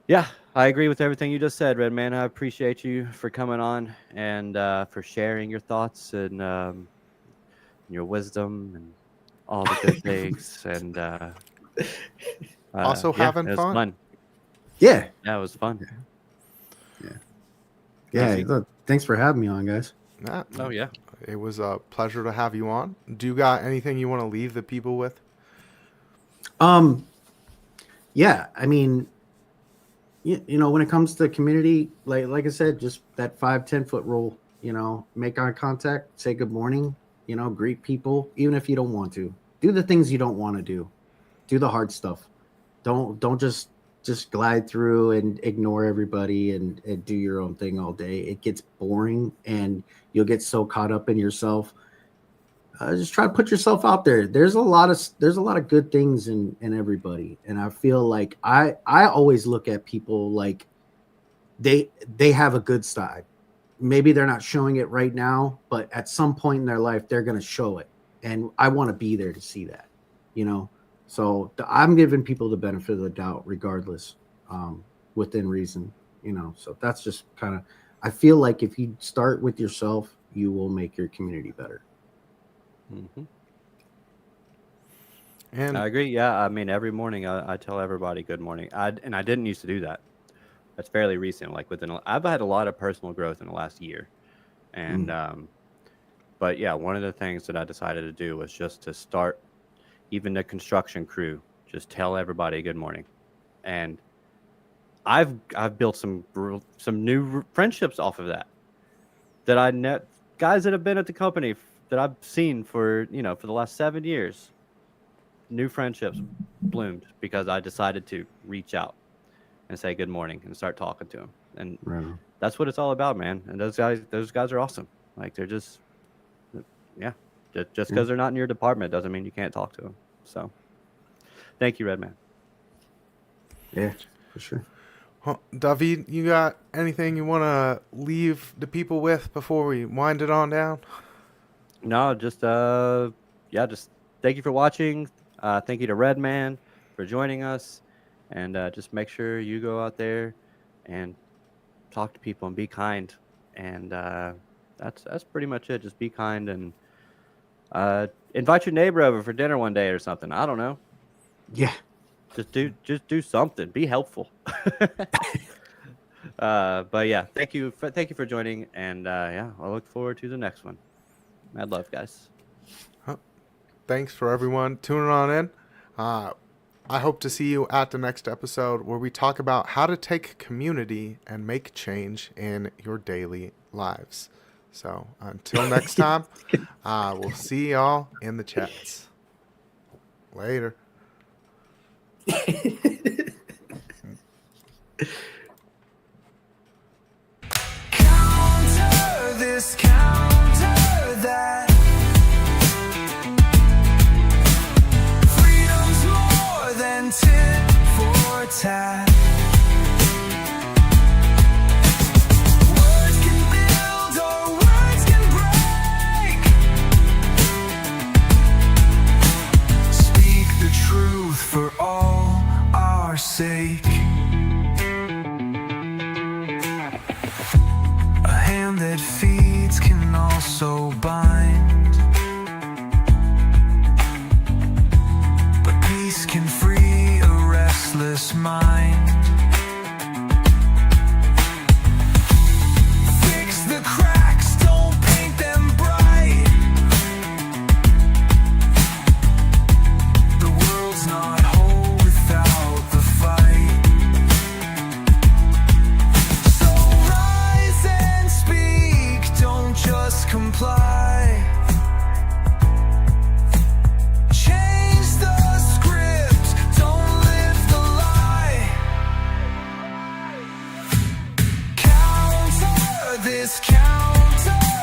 yeah, I agree with everything you just said, Red Man. I appreciate you for coming on and for sharing your thoughts and your wisdom and all the good things. And Also yeah, having it was fun. fun. Yeah. Yeah, it was fun. Yeah. Thanks for having me on, guys. Yeah, Oh yeah. it was a pleasure to have you on. Do you got anything you want to leave the people with? Yeah, I mean, when it comes to community, like I said, just that 5-10 foot rule, make eye contact, say good morning, greet people, even if you don't want to. Do the things you don't want to do. Do the hard stuff. Don't just glide through and ignore everybody and do your own thing all day. It gets boring and you'll get so caught up in yourself. Just try to put yourself out there. There's a lot of good things in everybody, and I feel like I always look at people like they have a good side. Maybe they're not showing it right now, but at some point in their life they're going to show it, and I want to be there to see that. So I'm giving people the benefit of the doubt, regardless, within reason. So that's just kind of. I feel like if you start with yourself, you will make your community better. Mm-hmm. And I agree. Yeah, I mean, every morning I tell everybody good morning. I didn't used to do that. That's fairly recent. Like I've had a lot of personal growth in the last year, and but yeah, one of the things that I decided to do was just to start, even the construction crew, just tell everybody good morning, and I've built some new friendships off of that. That I net guys that have been at the company that I've seen for the last 7 years. New friendships bloomed because I decided to reach out and say good morning and start talking to them. And that's what it's all about, man. And those guys are awesome. Like they're just, yeah, just because they're not in your department doesn't mean you can't talk to them. So thank you, Red Man. Yeah, for sure. David, you got anything you want to leave the people with before we wind it on down? No, just just thank you for watching. Thank you to Red Man for joining us. And just make sure you go out there and talk to people and be kind. And that's pretty much it. Just be kind and invite your neighbor over for dinner one day or something. I don't know. Yeah. Just do something. Be helpful. But yeah, thank you for joining, and yeah, I look forward to the next one. Mad love, guys. Thanks for everyone tuning on in. I hope to see you at the next episode where we talk about how to take community and make change in your daily lives. So until next time, we'll see y'all in the chats. Later. Counter this, counter that. Freedom's more than tit for tat. Words can build or words can break. Speak the truth for all our sake. A hand that feeds can also bind.